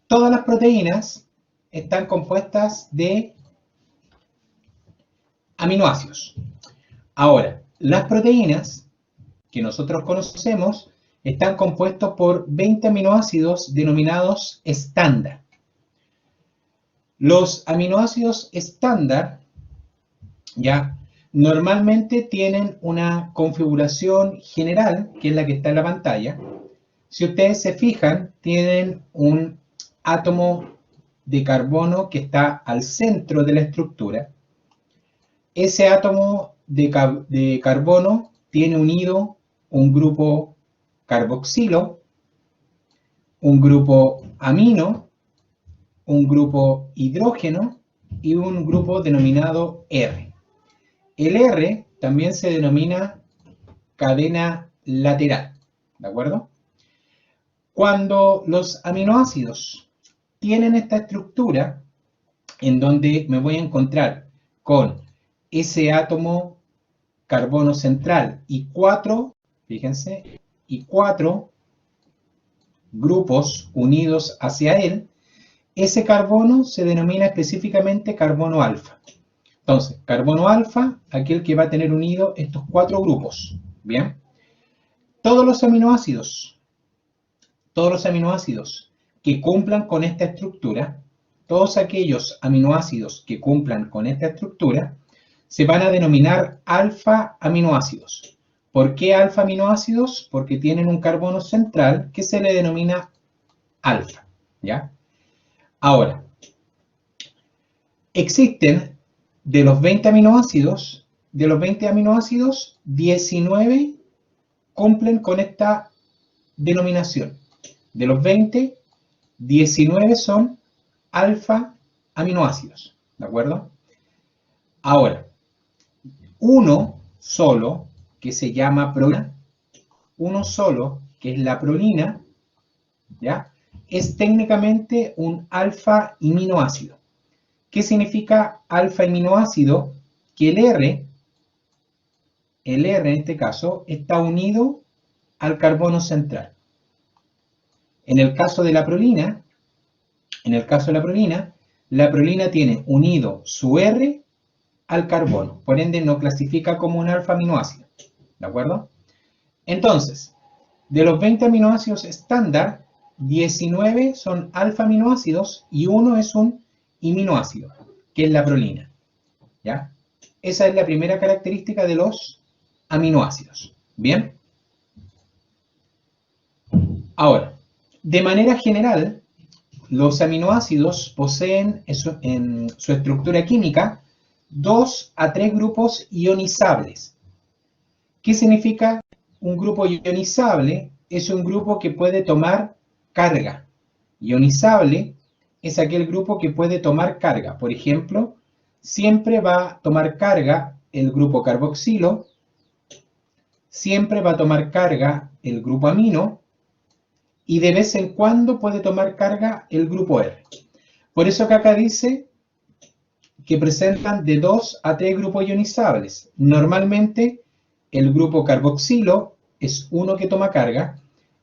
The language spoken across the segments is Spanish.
Todas las proteínas están compuestas de aminoácidos. Ahora, las proteínas que nosotros conocemos están compuestos por 20 aminoácidos denominados estándar. Los aminoácidos estándar, ya, normalmente tienen una configuración general, que es la que está en la pantalla. Si ustedes se fijan, tienen un átomo de carbono que está al centro de la estructura. Ese átomo de carbono tiene unido un grupo carboxilo, un grupo amino, un grupo hidrógeno y un grupo denominado R. El R también se denomina cadena lateral, ¿de acuerdo? Cuando los aminoácidos tienen esta estructura, en donde me voy a encontrar con ese átomo carbono central y fíjense, y cuatro grupos unidos hacia él, ese carbono se denomina específicamente carbono alfa. Entonces, carbono alfa, aquel que va a tener unido estos 4 grupos. Bien. Todos los aminoácidos que cumplan con esta estructura, todos aquellos aminoácidos que cumplan con esta estructura, se van a denominar alfa aminoácidos. ¿Por qué alfa aminoácidos? Porque tienen un carbono central que se le denomina alfa. ¿Ya? Ahora, existen de los 20 aminoácidos, 19 cumplen con esta denominación. De los 20, 19 son alfa aminoácidos, ¿de acuerdo? Ahora, uno solo, que se llama prolina, uno solo, que es la prolina, ¿ya? Es técnicamente un alfa aminoácido. ¿Qué significa alfa aminoácido? Que el R en este caso está unido al carbono central. En el caso de la prolina, la prolina tiene unido su R al carbono, por ende no clasifica como un alfa aminoácido, ¿de acuerdo? Entonces, de los 20 aminoácidos estándar, 19 son alfa aminoácidos y uno es un aminoácido, que es la prolina, ¿ya? Esa es la primera característica de los aminoácidos, ¿bien? Ahora, de manera general, los aminoácidos poseen en su estructura química 2 a 3 grupos ionizables. ¿Qué significa un grupo ionizable? Es un grupo que puede tomar carga. Ionizable es aquel grupo que puede tomar carga. Por ejemplo, siempre va a tomar carga el grupo carboxilo, siempre va a tomar carga el grupo amino, y de vez en cuando puede tomar carga el grupo R. Por eso que acá dice que presentan de 2 a 3 grupos ionizables. Normalmente el grupo carboxilo es uno que toma carga,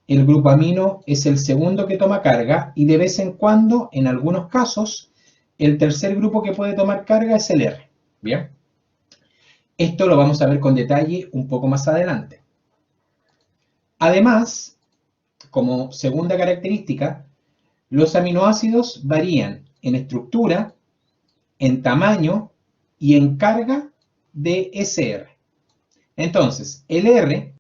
el grupo amino es el segundo que toma carga, y de vez en cuando, en algunos casos, el tercer grupo que puede tomar carga es el R. ¿Bien? Esto lo vamos a ver con detalle un poco más adelante. Además, como segunda característica, los aminoácidos varían en estructura, en tamaño y en carga de ese R. Entonces, el R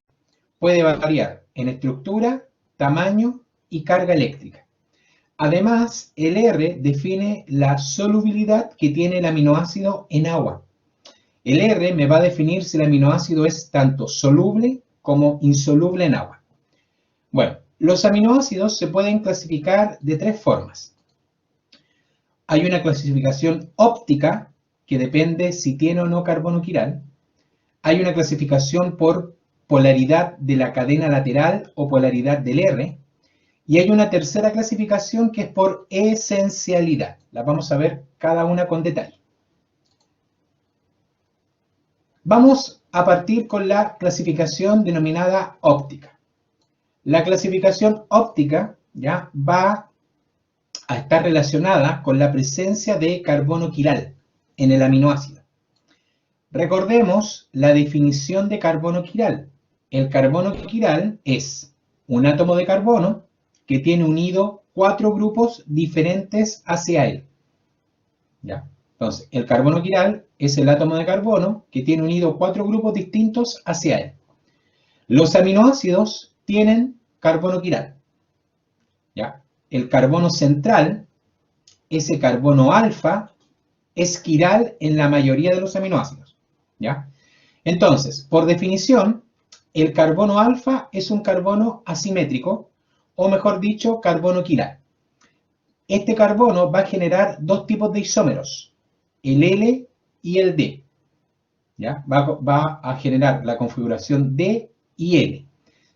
puede variar en estructura, tamaño y carga eléctrica. Además, el R define la solubilidad que tiene el aminoácido en agua. El R me va a definir si el aminoácido es tanto soluble como insoluble en agua. Bueno, los aminoácidos se pueden clasificar de 3 formas. Hay una clasificación óptica, que depende si tiene o no carbono quiral. Hay una clasificación por polaridad de la cadena lateral o polaridad del R. Y hay una tercera clasificación que es por esencialidad. La vamos a ver cada una con detalle. Vamos a partir con la clasificación denominada óptica. La clasificación óptica ya va a estar relacionada con la presencia de carbono quiral en el aminoácido. Recordemos la definición de carbono quiral. El carbono quiral es un átomo de carbono que tiene unido 4 grupos diferentes hacia él. ¿Ya? Entonces, el carbono quiral es el átomo de carbono que tiene unido 4 grupos distintos hacia él. Los aminoácidos tienen carbono quiral. ¿Ya? El carbono central, ese carbono alfa, es quiral en la mayoría de los aminoácidos. ¿Ya? Entonces, por definición, el carbono alfa es un carbono asimétrico, o mejor dicho, carbono quiral. Este carbono va a generar 2 tipos de isómeros, el L y el D. ¿Ya? Va a generar la configuración D y L,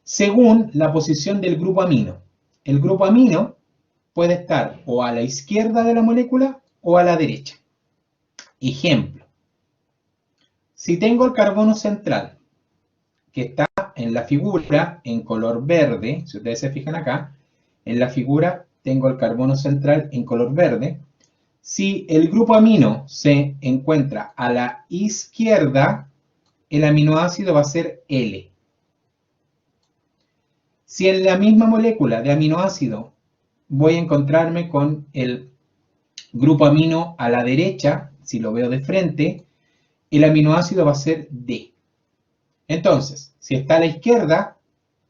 según la posición del grupo amino. El grupo amino puede estar o a la izquierda de la molécula o a la derecha. Ejemplo. Si tengo el carbono central, que está en la figura en color verde, si ustedes se fijan acá, en la figura tengo el carbono central en color verde. Si el grupo amino se encuentra a la izquierda, el aminoácido va a ser L. Si en la misma molécula de aminoácido voy a encontrarme con el grupo amino a la derecha, si lo veo de frente, el aminoácido va a ser D. Entonces, si está a la izquierda,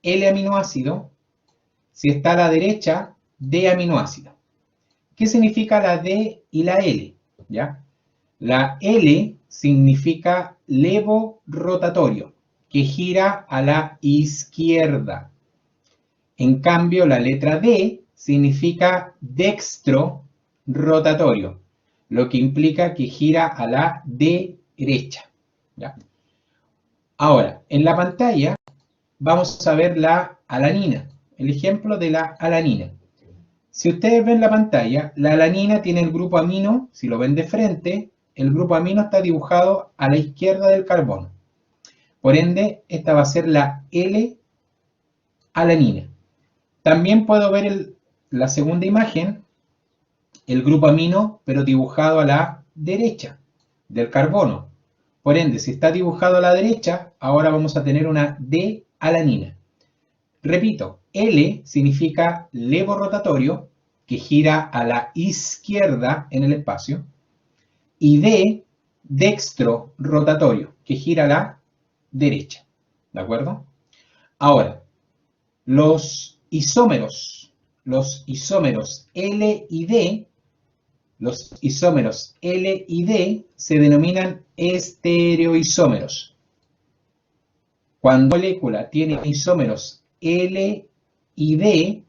L aminoácido. Si está a la derecha, D aminoácido. ¿Qué significa la D y la L? ¿Ya? La L significa levo rotatorio, que gira a la izquierda. En cambio, la letra D significa dextro rotatorio, lo que implica que gira a la derecha. ¿Ya? Ahora, en la pantalla vamos a ver la alanina, el ejemplo de la alanina. Si ustedes ven la pantalla, la alanina tiene el grupo amino, si lo ven de frente, el grupo amino está dibujado a la izquierda del carbono. Por ende, esta va a ser la L-alanina. También puedo ver la segunda imagen, el grupo amino, pero dibujado a la derecha del carbono. Por ende, si está dibujado a la derecha, ahora vamos a tener una D-alanina. Repito, L significa levo rotatorio, que gira a la izquierda en el espacio, y D, dextro rotatorio, que gira a la derecha. ¿De acuerdo? Ahora, los isómeros L y D, se denominan estereoisómeros. Cuando la molécula tiene isómeros L y D,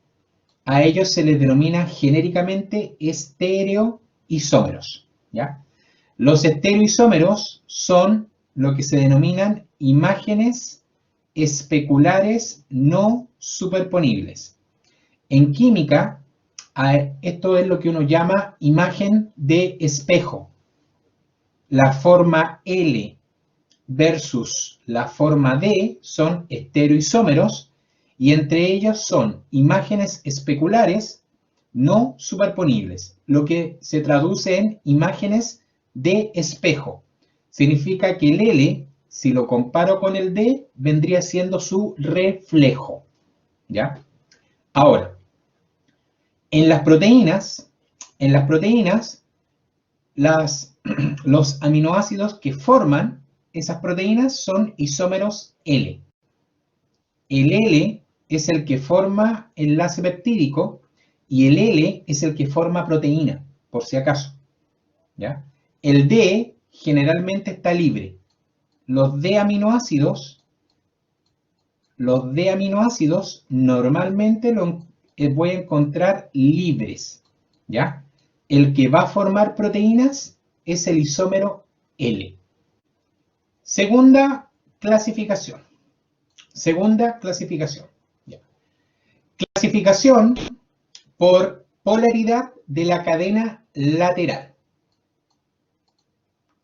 a ellos se les denomina genéricamente estereoisómeros. ¿Ya? Los estereoisómeros son lo que se denominan imágenes especulares no superponibles. En química, esto es lo que uno llama imagen de espejo. La forma L versus la forma D son estereoisómeros y entre ellos son imágenes especulares no superponibles, lo que se traduce en imágenes de espejo. Significa que el L, si lo comparo con el D, vendría siendo su reflejo. ¿Ya? Ahora, en las proteínas, los aminoácidos que forman esas proteínas son isómeros L. El L es el que forma enlace peptídico y el L es el que forma proteína, por si acaso. ¿Ya? El D generalmente está libre. Los D aminoácidos normalmente los voy a encontrar libres. ¿Ya? El que va a formar proteínas es el isómero L. Segunda clasificación. ¿Ya? Clasificación por polaridad de la cadena lateral.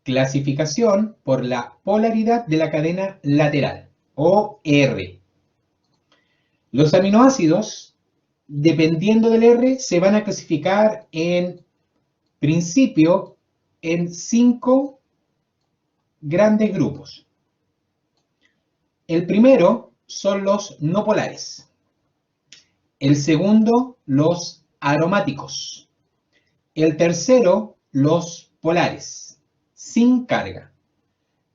Clasificación por la polaridad de la cadena lateral, o R. Los aminoácidos dependiendo del R, se van a clasificar en principio en 5 grandes grupos. El primero son los no polares. El segundo, los aromáticos. El tercero, los polares, sin carga.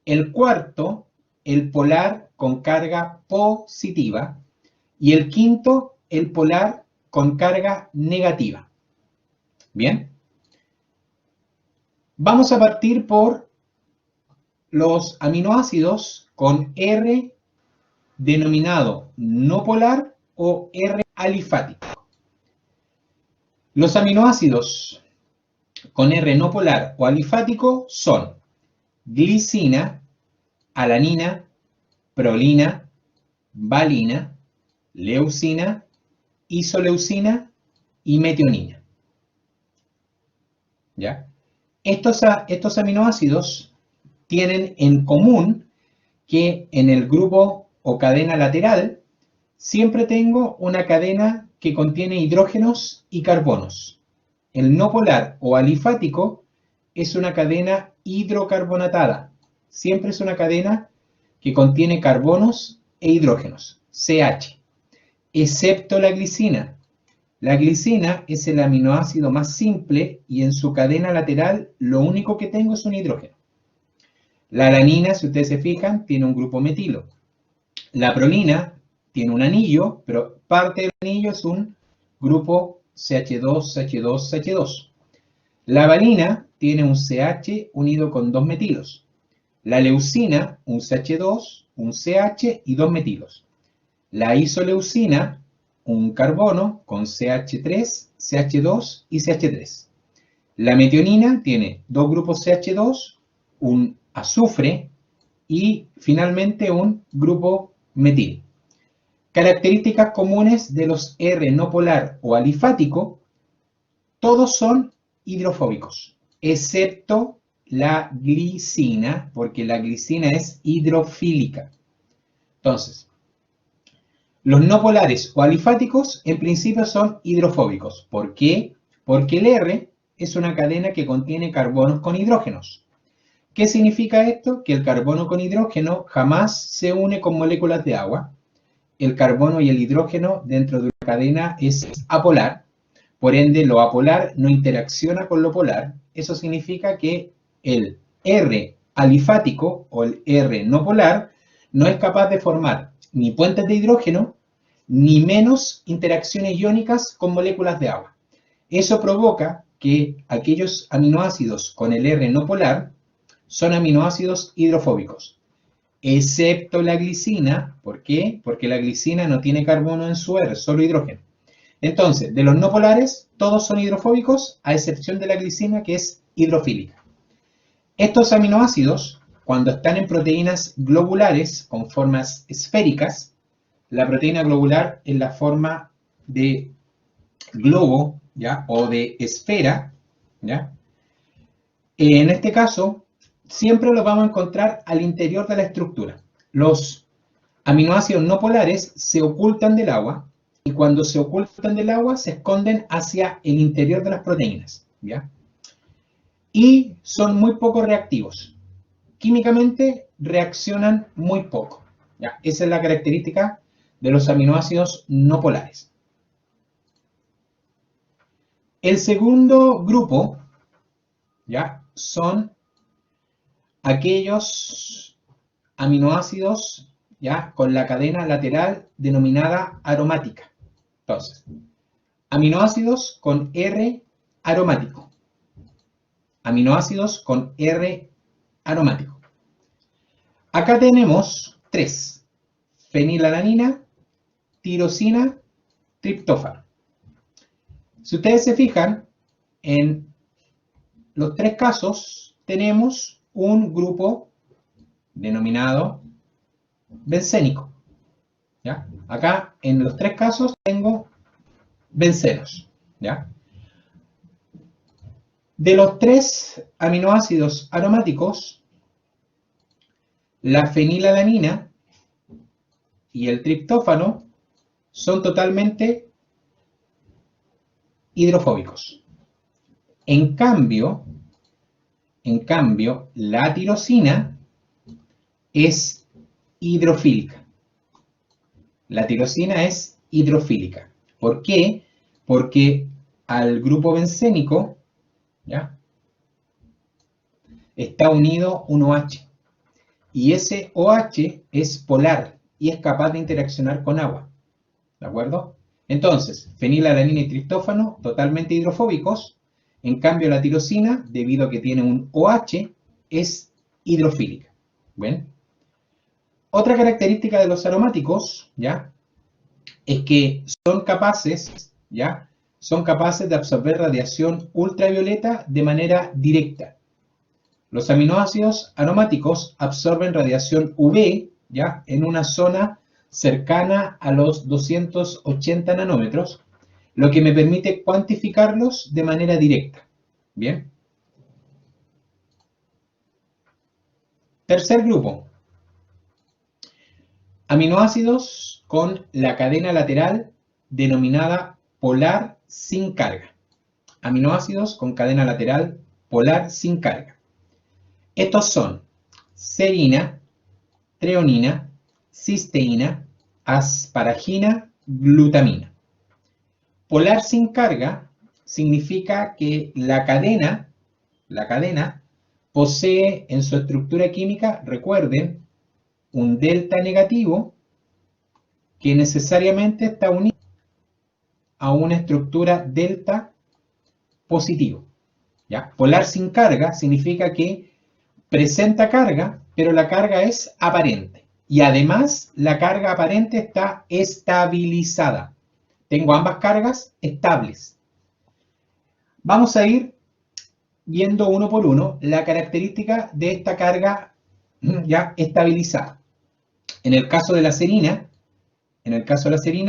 El cuarto, el polar con carga positiva. Y el quinto, el polar con carga negativa. Bien. Vamos a partir por los aminoácidos con R denominado no polar o R alifático. Los aminoácidos con R no polar o alifático son glicina, alanina, prolina, valina, leucina, isoleucina y metionina. ¿Ya? Estos aminoácidos tienen en común que en el grupo o cadena lateral siempre tengo una cadena que contiene hidrógenos y carbonos. El no polar o alifático es una cadena hidrocarbonatada. Siempre es una cadena que contiene carbonos e hidrógenos, CH, excepto la glicina. La glicina es el aminoácido más simple y en su cadena lateral lo único que tengo es un hidrógeno. La alanina, si ustedes se fijan, tiene un grupo metilo. La prolina tiene un anillo, pero parte del anillo es un grupo CH2, CH2, CH2. La valina tiene un CH unido con 2 metilos. La leucina, un CH2, un CH y 2 metilos. La isoleucina, un carbono con CH3, CH2 y CH3. La metionina tiene 2 grupos CH2, un azufre y finalmente un grupo metil. Características comunes de los R no polar o alifático, todos son hidrofóbicos, excepto la glicina, porque la glicina es hidrofílica. Entonces, los no polares o alifáticos en principio son hidrofóbicos. ¿Por qué? Porque el R es una cadena que contiene carbonos con hidrógenos. ¿Qué significa esto? Que el carbono con hidrógeno jamás se une con moléculas de agua. El carbono y el hidrógeno dentro de una cadena es apolar. Por ende, lo apolar no interacciona con lo polar. Eso significa que el R alifático o el R no polar no es capaz de formar ni puentes de hidrógeno, ni menos interacciones iónicas con moléculas de agua. Eso provoca que aquellos aminoácidos con el R no polar son aminoácidos hidrofóbicos, excepto la glicina. ¿Por qué? Porque la glicina no tiene carbono en su R, solo hidrógeno. Entonces, de los no polares, todos son hidrofóbicos, a excepción de la glicina, que es hidrofílica. Estos aminoácidos, cuando están en proteínas globulares con formas esféricas, la proteína globular es la forma de globo, ¿ya? O de esfera, ¿ya? En este caso, siempre los vamos a encontrar al interior de la estructura. Los aminoácidos no polares se ocultan del agua y cuando se ocultan del agua se esconden hacia el interior de las proteínas, ¿ya? Y son muy poco reactivos. Químicamente reaccionan muy poco, ¿ya? Esa es la característica de los aminoácidos no polares. El segundo grupo, ¿ya? Son aquellos aminoácidos, ¿ya? Con la cadena lateral denominada aromática. Entonces, aminoácidos con R aromático. Aminoácidos con R aromático. Acá tenemos 3. Fenilalanina, tirosina, triptófano. Si ustedes se fijan, en los 3 casos tenemos un grupo denominado bencénico, ¿ya? Acá en los 3 casos tengo bencenos, ¿ya? De los 3 aminoácidos aromáticos, la fenilalanina y el triptófano son totalmente hidrofóbicos. En cambio, la tirosina es hidrofílica. La tirosina es hidrofílica. ¿Por qué? Porque al grupo bencénico, ¿ya?, está unido un OH. Y ese OH es polar y es capaz de interaccionar con agua. ¿De acuerdo? Entonces, fenilalanina y tristófano, totalmente hidrofóbicos. En cambio, la tirosina, debido a que tiene un OH, es hidrofílica. ¿Ven? Otra característica de los aromáticos, ¿ya?, es que son capaces, ¿ya?, de absorber radiación ultravioleta de manera directa. Los aminoácidos aromáticos absorben radiación UV, ¿ya?, en una zona cercana a los 280 nanómetros, lo que me permite cuantificarlos de manera directa. Bien. Tercer grupo. Aminoácidos con la cadena lateral denominada polar sin carga. Aminoácidos con cadena lateral polar sin carga. Estos son serina, treonina, cisteína, asparagina, glutamina. Polar sin carga significa que la cadena posee en su estructura química, recuerden, un delta negativo que necesariamente está unido a una estructura delta positivo. ¿Ya? Polar sin carga significa que presenta carga, pero la carga es aparente. Y además, la carga aparente está estabilizada. Tengo ambas cargas estables. Vamos a ir viendo uno por uno la característica de esta carga ya estabilizada. En el caso de la serina,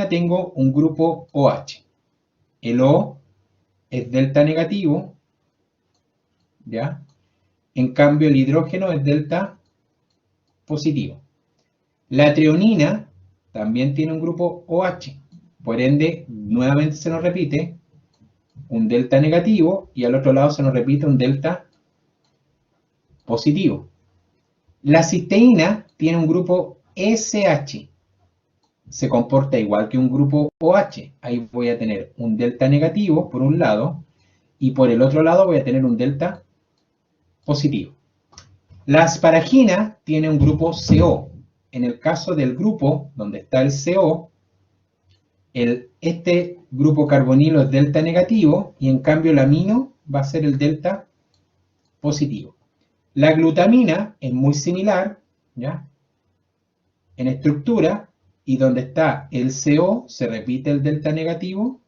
tengo un grupo OH. El O es delta negativo, ¿ya? En cambio, el hidrógeno es delta positivo. La treonina también tiene un grupo OH. Por ende, nuevamente se nos repite un delta negativo y al otro lado se nos repite un delta positivo. La cisteína tiene un grupo SH. Se comporta igual que un grupo OH. Ahí voy a tener un delta negativo por un lado y por el otro lado voy a tener un delta positivo. La asparagina tiene un grupo CO. En el caso del grupo donde está el CO, este grupo carbonilo es delta negativo y en cambio el amino va a ser el delta positivo. La glutamina es muy similar, ¿ya?, en estructura, y donde está el CO se repite el delta negativo,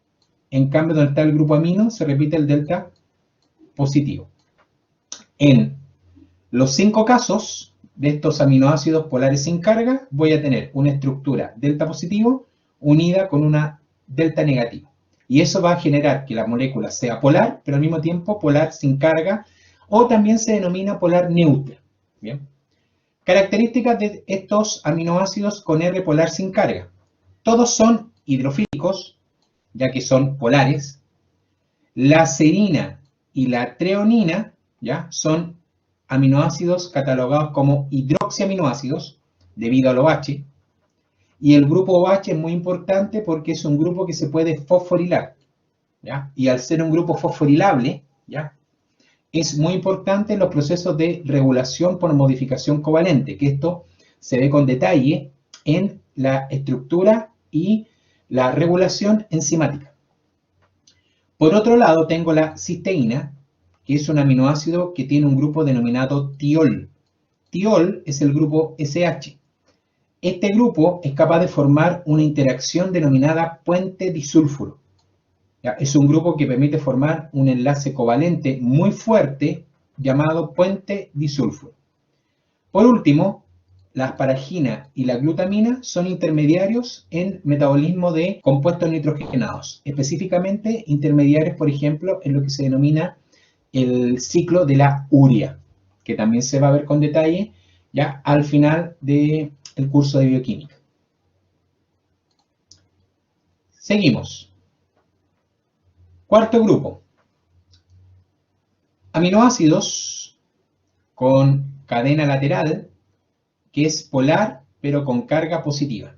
en cambio donde está el grupo amino se repite el delta positivo. En los 5 casos de estos aminoácidos polares sin carga, voy a tener una estructura delta positivo unida con una delta negativo. Y eso va a generar que la molécula sea polar, pero al mismo tiempo polar sin carga, o también se denomina polar neutra. Bien. Características de estos aminoácidos con R polar sin carga. Todos son hidrofílicos, ya que son polares. La serina y la treonina, ¿ya?, son aminoácidos catalogados como hidroxiaminoácidos debido al OH. Y el grupo OH es muy importante porque es un grupo que se puede fosforilar, ¿ya? Y al ser un grupo fosforilable, ¿ya?, es muy importante en los procesos de regulación por modificación covalente, que esto se ve con detalle en la estructura y la regulación enzimática. Por otro lado, tengo la cisteína, que es un aminoácido que tiene un grupo denominado tiol. Tiol es el grupo SH. Este grupo es capaz de formar una interacción denominada puente disulfuro. Es un grupo que permite formar un enlace covalente muy fuerte llamado puente disulfuro. Por último, la asparagina y la glutamina son intermediarios en metabolismo de compuestos nitrogenados, específicamente intermediarios, por ejemplo, en lo que se denomina el ciclo de la urea, que también se va a ver con detalle ya al final del curso de bioquímica. Seguimos. Cuarto grupo. Aminoácidos con cadena lateral, que es polar, pero con carga positiva.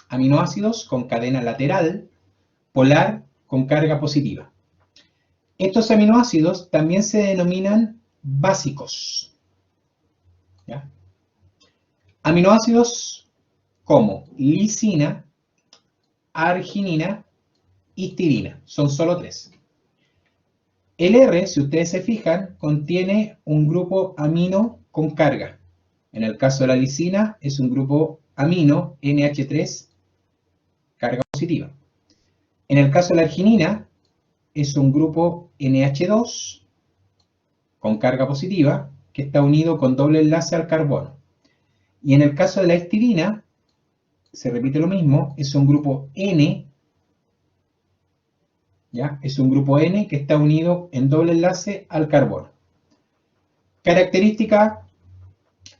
Aminoácidos con cadena lateral, polar, con carga positiva. Estos aminoácidos también se denominan básicos. ¿Ya? Aminoácidos como lisina, arginina, histidina. Son solo 3. El R, si ustedes se fijan, contiene un grupo amino con carga. En el caso de la lisina, es un grupo amino NH3, carga positiva. En el caso de la arginina, es un grupo NH2 con carga positiva que está unido con doble enlace al carbono. Y en el caso de la histidina, se repite lo mismo, es un grupo N, ¿ya? Es un grupo N que está unido en doble enlace al carbono. Característica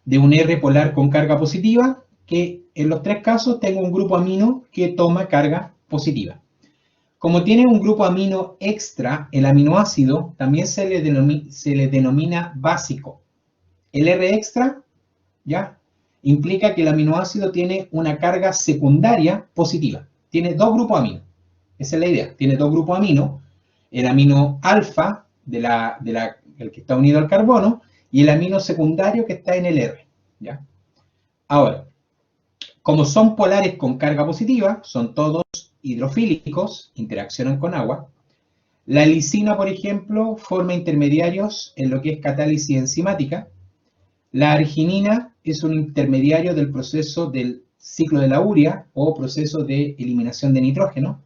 de un R polar con carga positiva, que en los 3 casos tengo un grupo amino que toma carga positiva. Como tiene un grupo amino extra, el aminoácido también se le denomina básico. El R extra, ¿ya?, implica que el aminoácido tiene una carga secundaria positiva. Tiene 2 grupos amino. Esa es la idea. Tiene 2 grupos amino. El amino alfa, el que está unido al carbono, y el amino secundario que está en el R. ¿Ya? Ahora, como son polares con carga positiva, son todos hidrofílicos, interaccionan con agua. La lisina, por ejemplo, forma intermediarios en lo que es catálisis enzimática. La arginina es un intermediario del proceso del ciclo de la urea o proceso de eliminación de nitrógeno.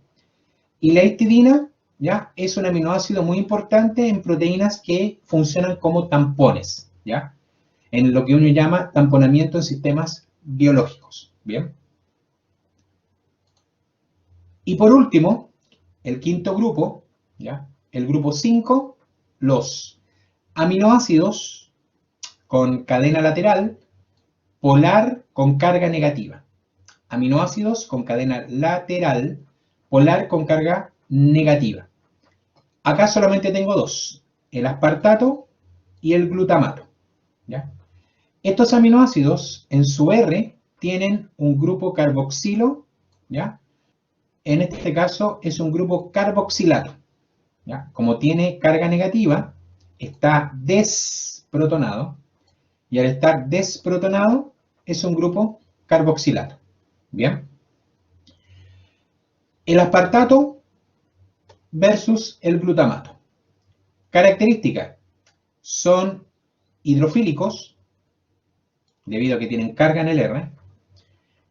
Y la histidina, ¿ya?, es un aminoácido muy importante en proteínas que funcionan como tampones, ¿ya?, en lo que uno llama tamponamiento en sistemas biológicos. ¿Bien? Y por último, el quinto grupo, ¿ya?, el grupo 5, los aminoácidos con cadena lateral, polar con carga negativa. Aminoácidos con cadena lateral, polar con carga negativa. Acá solamente tengo 2, el aspartato y el glutamato. ¿Ya? Estos aminoácidos en su R tienen un grupo carboxilo, ¿ya? En este caso es un grupo carboxilato. ¿Ya? Como tiene carga negativa, está desprotonado, y al estar desprotonado es un grupo carboxilato. ¿Bien? El aspartato versus el glutamato. Características: son hidrofílicos, debido a que tienen carga en el R,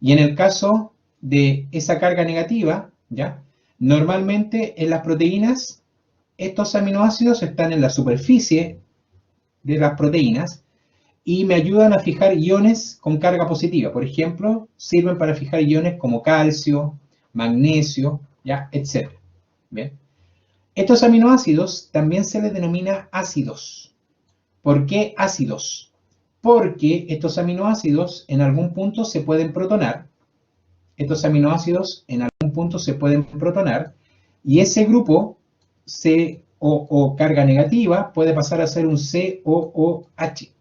y en el caso de esa carga negativa, ¿ya?, normalmente en las proteínas, estos aminoácidos están en la superficie de las proteínas y me ayudan a fijar iones con carga positiva. Por ejemplo, sirven para fijar iones como calcio, magnesio, ¿ya?, etc. ¿Bien? Estos aminoácidos también se les denomina ácidos. ¿Por qué ácidos? Porque estos aminoácidos en algún punto se pueden protonar. Estos aminoácidos en algún punto se pueden protonar y ese grupo o carga negativa puede pasar a ser un COOH.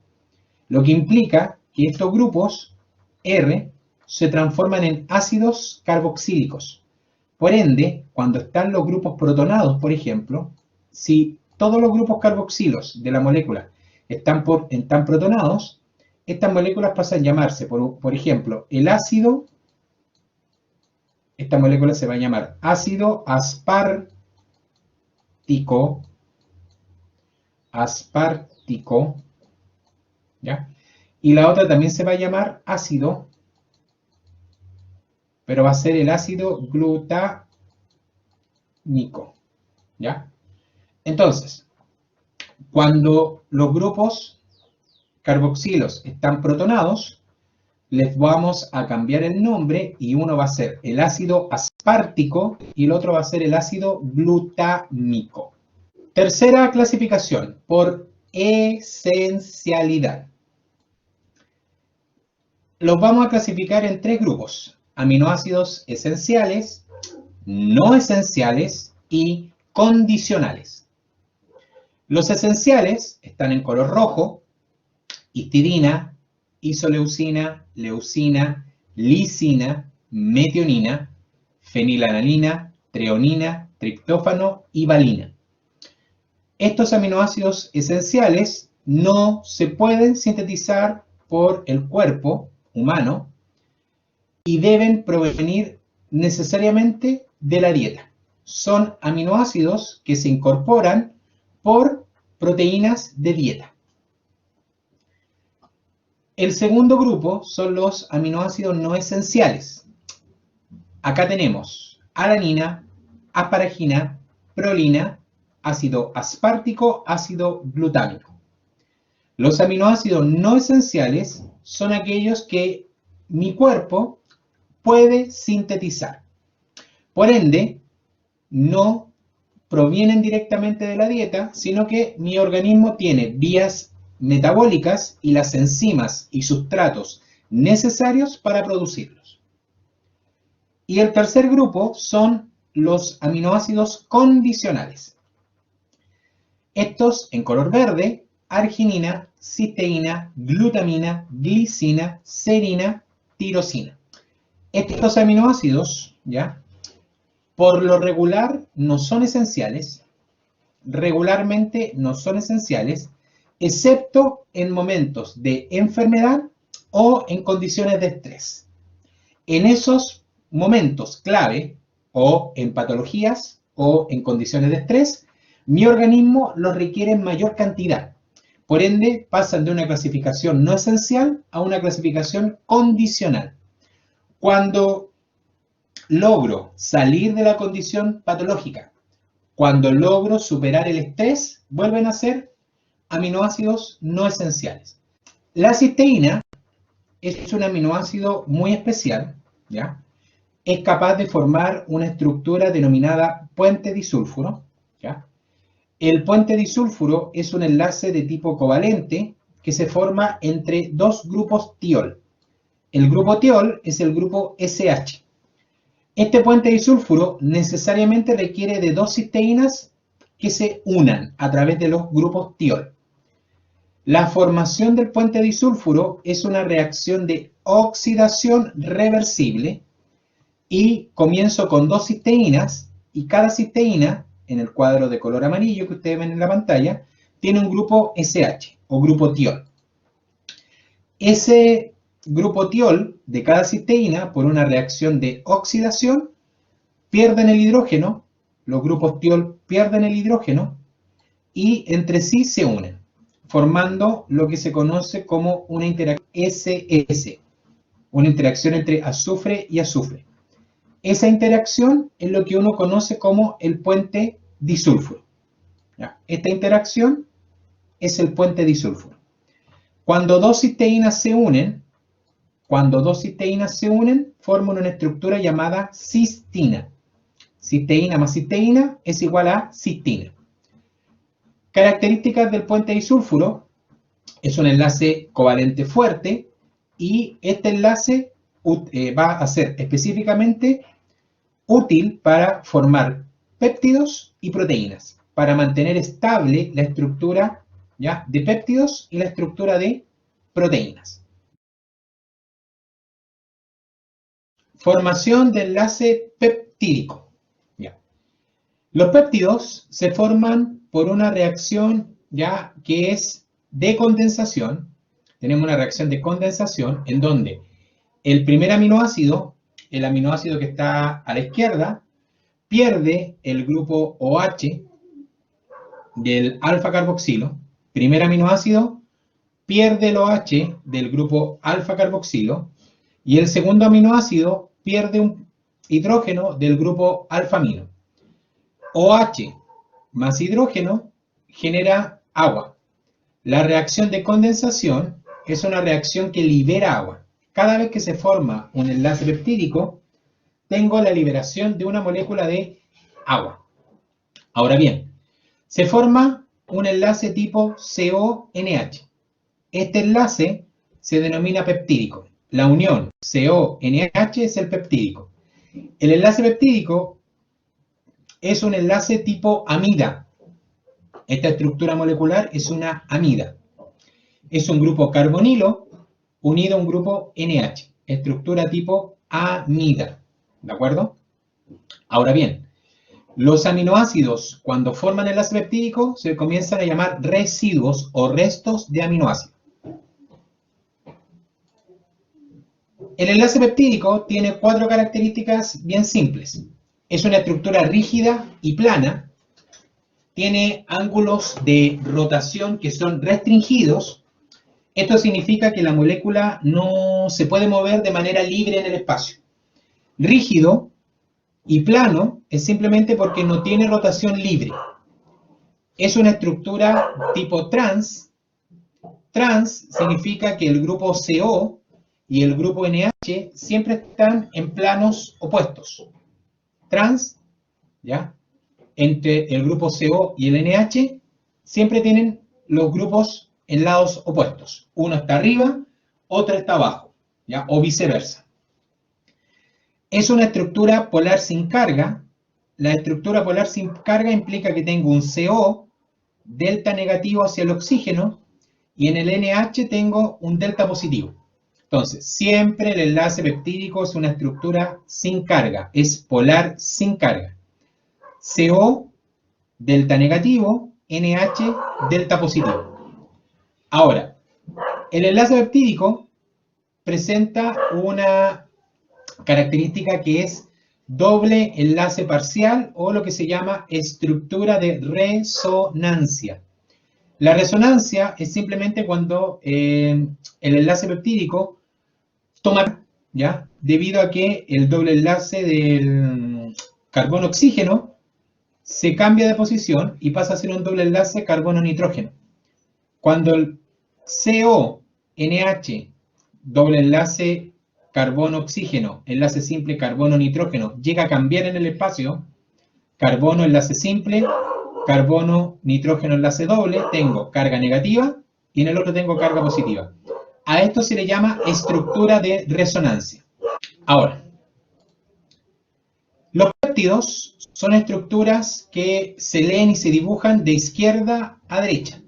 Lo que implica que estos grupos R se transforman en ácidos carboxílicos. Por ende, cuando están los grupos protonados, por ejemplo, si todos los grupos carboxilos de la molécula están protonados, estas moléculas pasan a llamarse, por ejemplo, el ácido, esta molécula se va a llamar ácido aspartico, ¿ya? Y la otra también se va a llamar ácido, pero va a ser el ácido glutámico, ¿ya? Entonces, cuando los grupos carboxilos están protonados, les vamos a cambiar el nombre y uno va a ser el ácido aspartico y el otro va a ser el ácido glutámico. Tercera clasificación, por esencialidad. Los vamos a clasificar en 3 grupos: aminoácidos esenciales, no esenciales y condicionales. Los esenciales están en color rojo: histidina, isoleucina, leucina, lisina, metionina, fenilalanina, treonina, triptófano y valina. Estos aminoácidos esenciales no se pueden sintetizar por el cuerpo humano y deben provenir necesariamente de la dieta. Son aminoácidos que se incorporan por proteínas de dieta. El segundo grupo son los aminoácidos no esenciales. Acá tenemos alanina, asparagina, prolina, ácido aspartico, ácido glutámico. Los aminoácidos no esenciales son aquellos que mi cuerpo puede sintetizar. Por ende, no provienen directamente de la dieta, sino que mi organismo tiene vías metabólicas y las enzimas y sustratos necesarios para producirlos. Y el tercer grupo son los aminoácidos condicionales. Estos, en color verde: arginina, cisteína, glutamina, glicina, serina, tirosina. Estos aminoácidos, ¿ya?, por lo regular no son esenciales, regularmente no son esenciales, excepto en momentos de enfermedad o en condiciones de estrés. En esos momentos clave, o en patologías, o en condiciones de estrés, mi organismo los requiere en mayor cantidad. Por ende, pasan de una clasificación no esencial a una clasificación condicional. Cuando logro salir de la condición patológica, cuando logro superar el estrés, vuelven a ser aminoácidos no esenciales. La cisteína es un aminoácido muy especial, ¿ya? Es capaz de formar una estructura denominada puente disulfuro, ¿ya? El puente disulfuro es un enlace de tipo covalente que se forma entre dos grupos tiol. El grupo tiol es el grupo SH. Este puente disulfuro necesariamente requiere de dos cisteínas que se unan a través de los grupos tiol. La formación del puente disulfuro es una reacción de oxidación reversible y comienzo con dos cisteínas, y cada cisteína, en el cuadro de color amarillo que ustedes ven en la pantalla, tiene un grupo SH o grupo tiol. Ese grupo tiol de cada cisteína, por una reacción de oxidación, pierden el hidrógeno, los grupos tiol pierden el hidrógeno y entre sí se unen, formando lo que se conoce como una interacción SS, una interacción entre azufre y azufre. Esa interacción es lo que uno conoce como el puente disulfuro. Esta interacción es el puente disulfuro. Cuando dos cisteínas se unen, forman una estructura llamada cistina. Cisteína más cisteína es igual a cistina. Características del puente disulfuro: es un enlace covalente fuerte, y este enlace va a ser específicamente útil para formar péptidos y proteínas, para mantener estable la estructura, ¿ya?, de péptidos y la estructura de proteínas. Formación de enlace peptídico. ¿Ya? Los péptidos se forman por una reacción, ¿ya?, que es de condensación. Tenemos una reacción de condensación en donde el primer aminoácido, el aminoácido que está a la izquierda, pierde el grupo OH del alfa carboxilo. Primer aminoácido pierde el OH del grupo alfa carboxilo, y el segundo aminoácido pierde un hidrógeno del grupo alfa-amino. OH más hidrógeno genera agua. La reacción de condensación es una reacción que libera agua. Cada vez que se forma un enlace peptídico, tengo la liberación de una molécula de agua. Ahora bien, se forma un enlace tipo CONH. Este enlace se denomina peptídico. La unión CONH es el peptídico. El enlace peptídico es un enlace tipo amida. Esta estructura molecular es una amida. Es un grupo carbonilo unido a un grupo NH. Estructura tipo amida. ¿De acuerdo? Ahora bien, los aminoácidos, cuando forman enlace peptídico, se comienzan a llamar residuos o restos de aminoácidos. El enlace peptídico tiene 4 características bien simples. Es una estructura rígida y plana. Tiene ángulos de rotación que son restringidos. Esto significa que la molécula no se puede mover de manera libre en el espacio. Rígido y plano es simplemente porque no tiene rotación libre. Es una estructura tipo trans. Trans significa que el grupo CO y el grupo NH siempre están en planos opuestos. Trans, ¿ya? Entre el grupo CO y el NH siempre tienen los grupos en lados opuestos. Uno está arriba, otro está abajo, ¿ya? O viceversa. Es una estructura polar sin carga. La estructura polar sin carga implica que tengo un CO, delta negativo hacia el oxígeno, y en el NH tengo un delta positivo. Entonces, siempre el enlace peptídico es una estructura sin carga, es polar sin carga. CO, delta negativo, NH, delta positivo. Ahora, el enlace peptídico presenta una característica que es doble enlace parcial o lo que se llama estructura de resonancia. La resonancia es simplemente cuando el enlace peptídico toma, ¿ya? Debido a que el doble enlace del carbono-oxígeno se cambia de posición y pasa a ser un doble enlace carbono-nitrógeno. Cuando el CO-NH, doble enlace carbono-oxígeno, enlace simple carbono-nitrógeno, llega a cambiar en el espacio, carbono enlace simple, carbono, nitrógeno enlace doble, tengo carga negativa y en el otro tengo carga positiva. A esto se le llama estructura de resonancia. Ahora, los péptidos son estructuras que se leen y se dibujan de izquierda a derecha.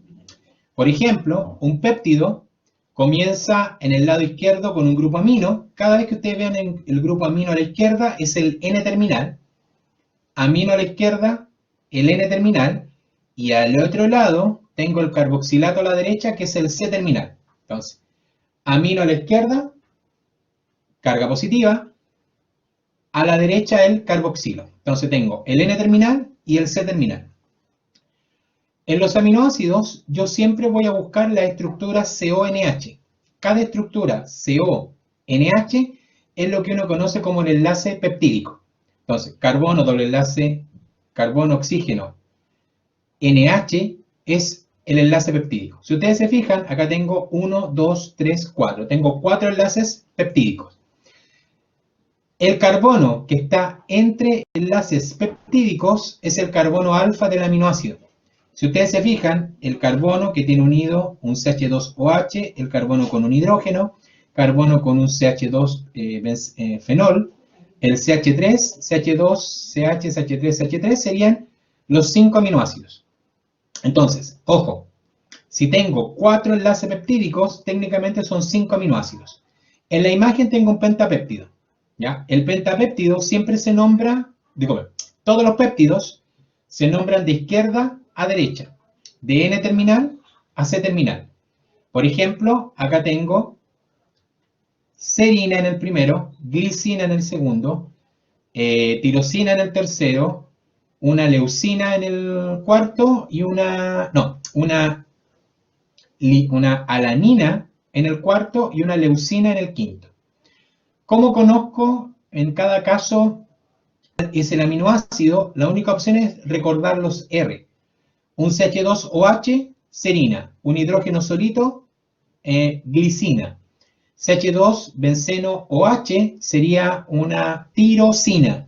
Por ejemplo, un péptido comienza en el lado izquierdo con un grupo amino. Cada vez que ustedes vean el grupo amino a la izquierda es el N-terminal. Amino a la izquierda, el N-terminal. Y al otro lado tengo el carboxilato a la derecha, que es el C-terminal. Entonces, amino a la izquierda, carga positiva. A la derecha el carboxilo. Entonces tengo el N-terminal y el C-terminal. En los aminoácidos, yo siempre voy a buscar la estructura CONH. Cada estructura CONH es lo que uno conoce como el enlace peptídico. Entonces, carbono, doble enlace, carbono, oxígeno, NH es el enlace peptídico. Si ustedes se fijan, acá tengo 1, 2, 3, 4. Tengo 4 enlaces peptídicos. El carbono que está entre enlaces peptídicos es el carbono alfa del aminoácido. Si ustedes se fijan, el carbono que tiene unido un CH2OH, el carbono con un hidrógeno, carbono con un CH2 fenol, el CH3, CH2, CH, CH3, CH3 serían los 5 aminoácidos. Entonces, ojo, si tengo 4 enlaces peptídicos, técnicamente son 5 aminoácidos. En la imagen tengo un pentapéptido, ¿ya? El pentapéptido siempre se nombra, todos los péptidos se nombran de izquierda a derecha, de N-terminal a C-terminal. Por ejemplo, acá tengo serina en el primero, glicina en el segundo, tirosina en el tercero, una leucina en el cuarto y una alanina en el cuarto y una leucina en el quinto. ¿Cómo conozco en cada caso es el aminoácido? La única opción es recordar los R. Un CH2OH, serina. Un hidrógeno solito, glicina. CH2 benceno OH sería una tirosina.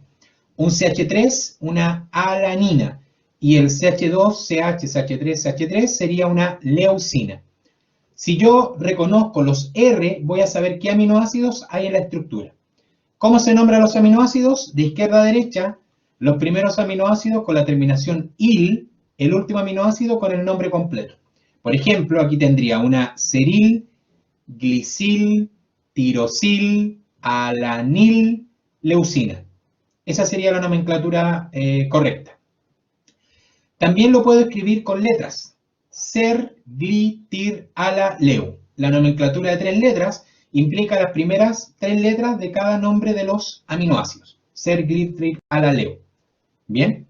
Un CH3, una alanina. Y el CH2, CH, CH3, CH3 sería una leucina. Si yo reconozco los R, voy a saber qué aminoácidos hay en la estructura. ¿Cómo se nombran los aminoácidos? De izquierda a derecha, los primeros aminoácidos con la terminación -il, el último aminoácido con el nombre completo. Por ejemplo, aquí tendría una seril, glisil, tirosil, alanil, leucina. Esa sería la nomenclatura correcta. También lo puedo escribir con letras. Ser, gli, tir, ala, leu. La nomenclatura de 3 letras implica las primeras 3 letras de cada nombre de los aminoácidos. Ser, gli, tir, ala, leu. ¿Bien?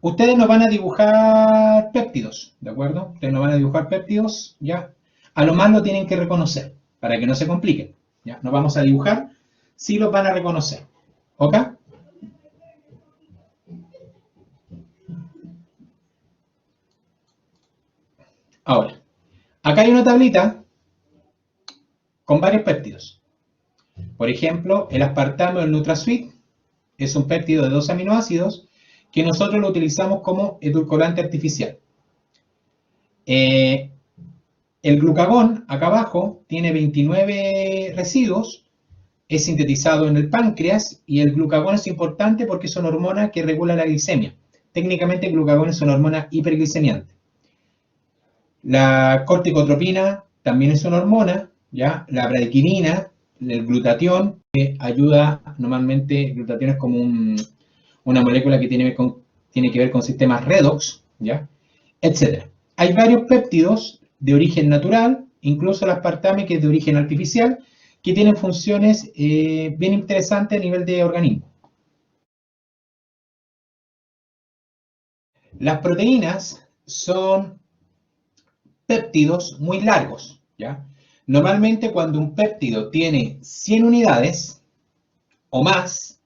Ustedes nos van a dibujar péptidos, ¿de acuerdo? Ustedes nos van a dibujar péptidos, ¿ya? A lo más lo tienen que reconocer, para que no se compliquen, ¿ya? Nos vamos a dibujar, sí los van a reconocer, ¿ok? Ahora, acá hay una tablita con varios péptidos. Por ejemplo, el aspartamo del NutraSweet es un péptido de 2 aminoácidos que nosotros lo utilizamos como edulcorante artificial. El glucagón, acá abajo, tiene 29 residuos, es sintetizado en el páncreas, y el glucagón es importante porque es una hormona que regula la glicemia. Técnicamente el glucagón es una hormona hiperglicemiante. La corticotropina también es una hormona, ¿ya? La bradykinin, el glutatión, que ayuda normalmente, el glutatión es como una molécula que tiene que ver con sistemas redox, ¿ya? Etcétera. Hay varios péptidos de origen natural, incluso el aspartame, que es de origen artificial, que tienen funciones bien interesantes a nivel de organismo. Las proteínas son péptidos muy largos, ¿ya? Normalmente cuando un péptido tiene 100 unidades o más,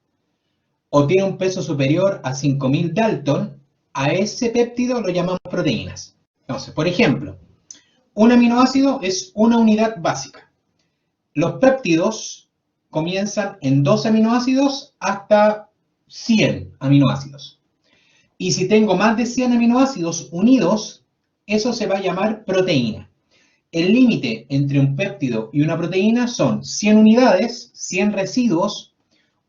o tiene un peso superior a 5000 Dalton, a ese péptido lo llamamos proteínas. Entonces, por ejemplo, un aminoácido es una unidad básica. Los péptidos comienzan en 2 aminoácidos hasta 100 aminoácidos. Y si tengo más de 100 aminoácidos unidos, eso se va a llamar proteína. El límite entre un péptido y una proteína son 100 unidades, 100 residuos,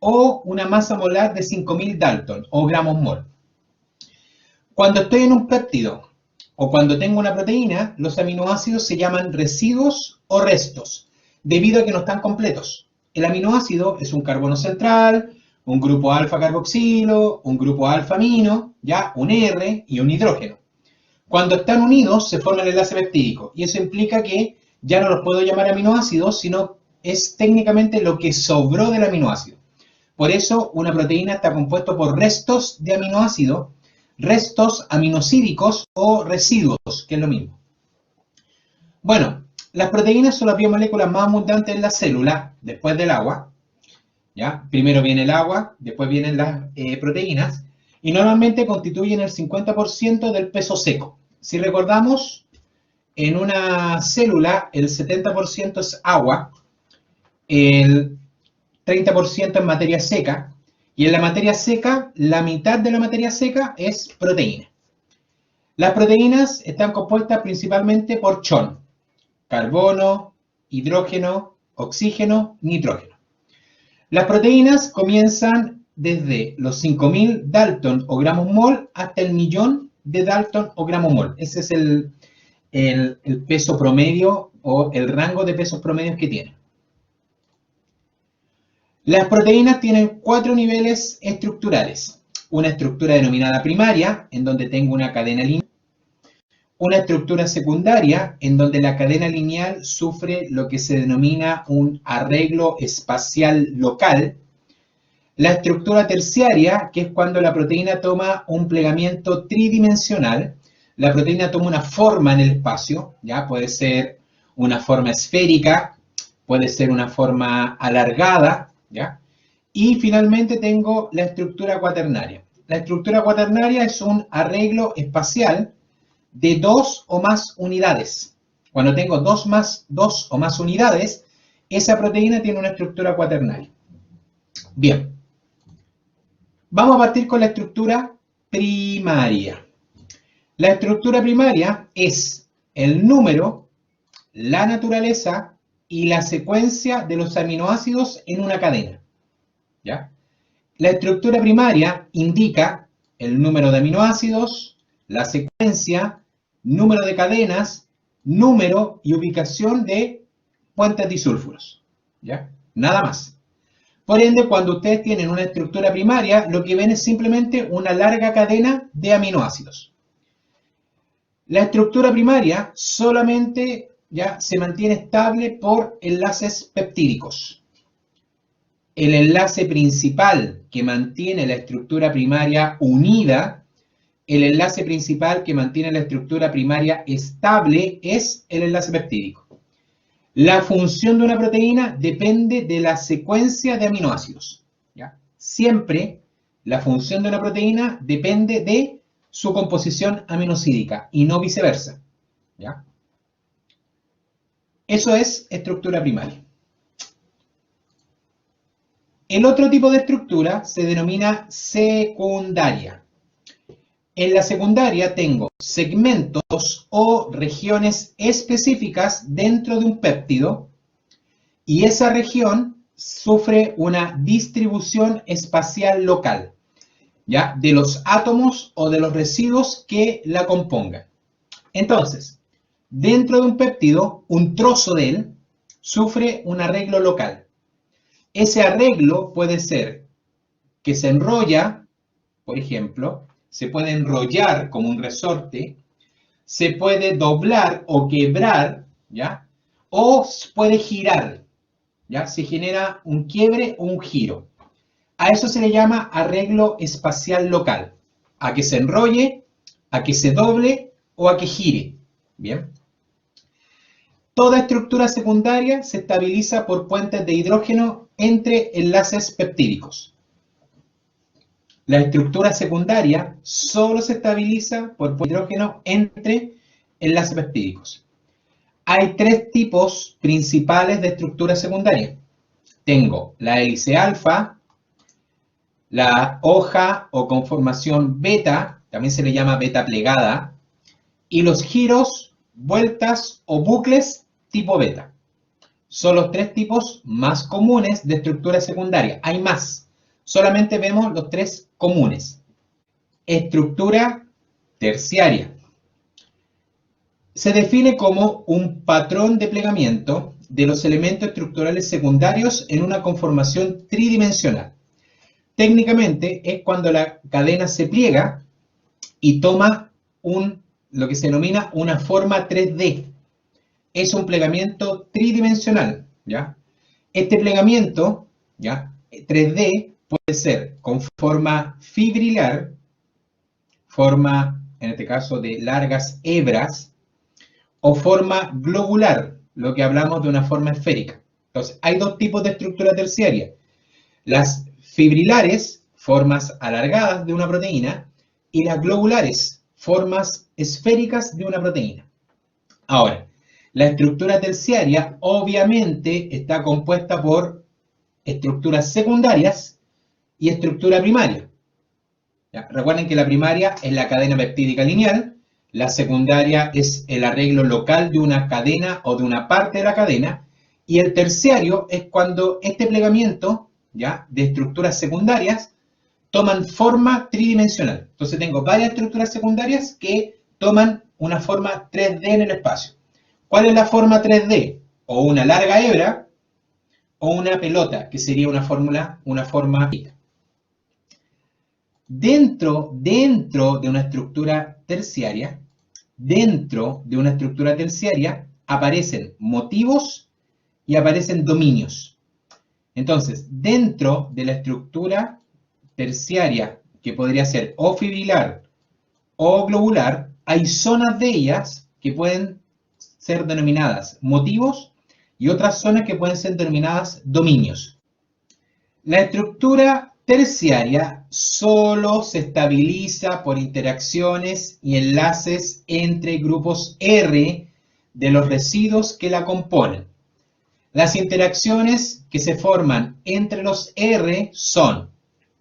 o una masa molar de 5000 Dalton o gramos mol. Cuando estoy en un péptido o cuando tengo una proteína, los aminoácidos se llaman residuos o restos, debido a que no están completos. El aminoácido es un carbono central, un grupo alfa carboxilo, un grupo alfa amino, ya, un R y un hidrógeno. Cuando están unidos se forma el enlace peptídico, y eso implica que ya no los puedo llamar aminoácidos, sino es técnicamente lo que sobró del aminoácido. Por eso una proteína está compuesta por restos de aminoácido, restos aminosídicos o residuos, que es lo mismo. Bueno, las proteínas son las biomoléculas más abundantes en la célula, después del agua, ¿ya? Primero viene el agua, después vienen las proteínas, y normalmente constituyen el 50% del peso seco. Si recordamos, en una célula el 70% es agua, el 30% es materia seca, y en la materia seca, la mitad de la materia seca es proteína. Las proteínas están compuestas principalmente por CHON, carbono, hidrógeno, oxígeno, nitrógeno. Las proteínas comienzan desde los 5000 Dalton o gramos mol hasta el 1.000.000 de Dalton o gramos mol. Ese es el peso promedio o el rango de pesos promedios que tienen. Las proteínas tienen 4 niveles estructurales. Una estructura denominada primaria, en donde tengo una cadena lineal. Una estructura secundaria, en donde la cadena lineal sufre lo que se denomina un arreglo espacial local. La estructura terciaria, que es cuando la proteína toma un plegamiento tridimensional. La proteína toma una forma en el espacio, ¿ya? Puede ser una forma esférica, puede ser una forma alargada, ¿ya? Y finalmente tengo la estructura cuaternaria. La estructura cuaternaria es un arreglo espacial de 2 o más unidades. Cuando tengo 2 o más unidades, esa proteína tiene una estructura cuaternaria. Bien. Vamos a partir con la estructura primaria. La estructura primaria es el número, la naturaleza y la secuencia de los aminoácidos en una cadena. La estructura primaria indica el número de aminoácidos, la secuencia, número de cadenas, número y ubicación de puentes disulfuros. ¿Ya? Nada más. Por ende, cuando ustedes tienen una estructura primaria, lo que ven es simplemente una larga cadena de aminoácidos. La estructura primaria solamente ya se mantiene estable por enlaces peptídicos. El enlace principal que mantiene la estructura primaria unida, el enlace principal que mantiene la estructura primaria estable es el enlace peptídico. La función de una proteína depende de la secuencia de aminoácidos. ¿Ya? Siempre la función de una proteína depende de su composición aminosídica y no viceversa. ¿Ya? Eso es estructura primaria. El otro tipo de estructura se denomina secundaria. En la secundaria tengo segmentos o regiones específicas dentro de un péptido y esa región sufre una distribución espacial local, ¿ya? De los átomos o de los residuos que la compongan. Entonces, dentro de un péptido, un trozo de él sufre un arreglo local. Ese arreglo puede ser que se enrolla, por ejemplo, se puede enrollar como un resorte, se puede doblar o quebrar, ¿ya? O puede girar, ¿ya? Se genera un quiebre o un giro. A eso se le llama arreglo espacial local. A que se enrolle, a que se doble o a que gire. ¿Bien? Toda estructura secundaria se estabiliza por puentes de hidrógeno entre enlaces peptídicos. La estructura secundaria solo se estabiliza por puentes de hidrógeno entre enlaces peptídicos. Hay tres tipos principales de estructura secundaria. Tengo la hélice alfa, la hoja o conformación beta, también se le llama beta plegada, y los giros, vueltas o bucles tipo beta. Son los tres tipos más comunes de estructura secundaria. Hay más, solamente vemos los tres comunes. Estructura terciaria. Se define como un patrón de plegamiento de los elementos estructurales secundarios en una conformación tridimensional. Técnicamente es cuando la cadena se pliega y toma lo que se denomina una forma 3D. Es un plegamiento tridimensional, ¿ya? Este plegamiento, ¿ya? 3D puede ser con forma fibrilar, forma, en este caso, de largas hebras, o forma globular, lo que hablamos de una forma esférica. Entonces, hay dos tipos de estructura terciaria. Las fibrilares, formas alargadas de una proteína, y las globulares, formas esféricas de una proteína. Ahora, la estructura terciaria obviamente está compuesta por estructuras secundarias y estructura primaria. ¿Ya? Recuerden que la primaria es la cadena peptídica lineal, la secundaria es el arreglo local de una cadena o de una parte de la cadena, y el terciario es cuando este plegamiento, ¿ya?, de estructuras secundarias toman forma tridimensional. Entonces tengo varias estructuras secundarias que toman una forma 3D en el espacio. ¿Cuál es la forma 3D? O una larga hebra o una pelota, que sería una forma. Dentro de una estructura terciaria, aparecen motivos y aparecen dominios. Entonces, dentro de la estructura terciaria, que podría ser o fibrilar o globular, hay zonas de ellas que pueden ser denominadas motivos y otras zonas que pueden ser denominadas dominios. La estructura terciaria solo se estabiliza por interacciones y enlaces entre grupos R de los residuos que la componen. Las interacciones que se forman entre los R son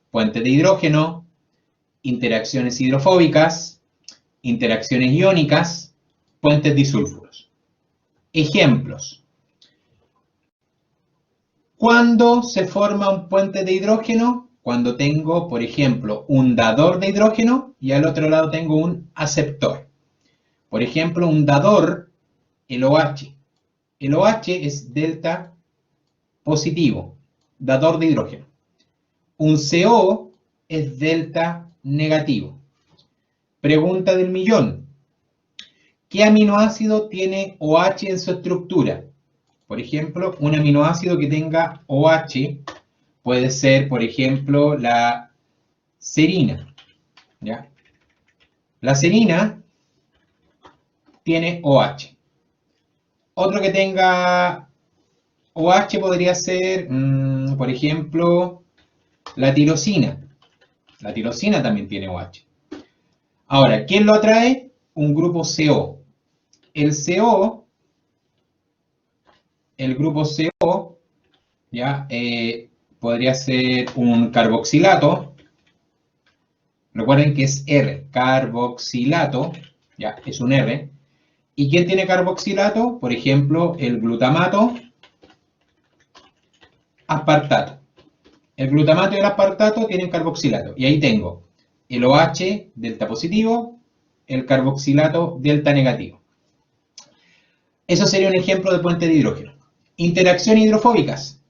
puentes de hidrógeno, interacciones hidrofóbicas, interacciones iónicas, puentes disulfuros. Ejemplos. Cuando se forma un puente de hidrógeno, cuando tengo, por ejemplo, un dador de hidrógeno y al otro lado tengo un aceptor. Por ejemplo, un dador, el OH. El OH es delta positivo, dador de hidrógeno. Un CO es delta negativo. Pregunta del millón. ¿Qué aminoácido tiene OH en su estructura? Por ejemplo, un aminoácido que tenga OH puede ser, por ejemplo, la serina. ¿Ya? La serina tiene OH. Otro que tenga OH podría ser, por ejemplo, la tirosina. La tirosina también tiene OH. Ahora, ¿quién lo atrae? Un grupo CO. El CO, el grupo CO, ¿ya? Podría ser un carboxilato. Recuerden que es R, carboxilato, ya, es un R. ¿Y quién tiene carboxilato? Por ejemplo, el glutamato, aspartato. El glutamato y el aspartato tienen carboxilato. Y ahí tengo el OH delta positivo, el carboxilato delta negativo. Eso sería un ejemplo de puente de hidrógeno. Interacciones hidrofóbicas.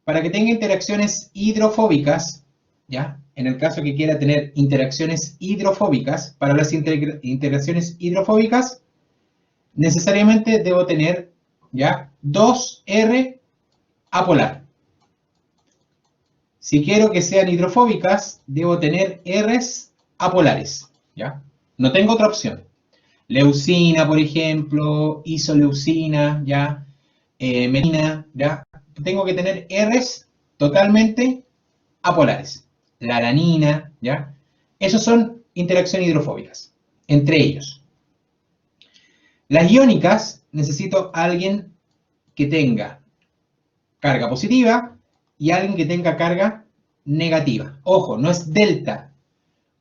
Para que tenga interacciones hidrofóbicas, ¿ya? En el caso que quiera tener interacciones hidrofóbicas, para las interacciones hidrofóbicas, necesariamente debo tener, ¿ya? 2R apolar. Si quiero que sean hidrofóbicas, debo tener Rs apolares, ¿ya? No tengo otra opción. Leucina, por ejemplo, isoleucina, ¿ya? Metina, ¿ya? Tengo que tener Rs totalmente apolares. La alanina, ¿ya? Esos son interacciones hidrofóbicas, entre ellos. Las iónicas, necesito a alguien que tenga carga positiva y alguien que tenga carga negativa. Ojo, no es delta.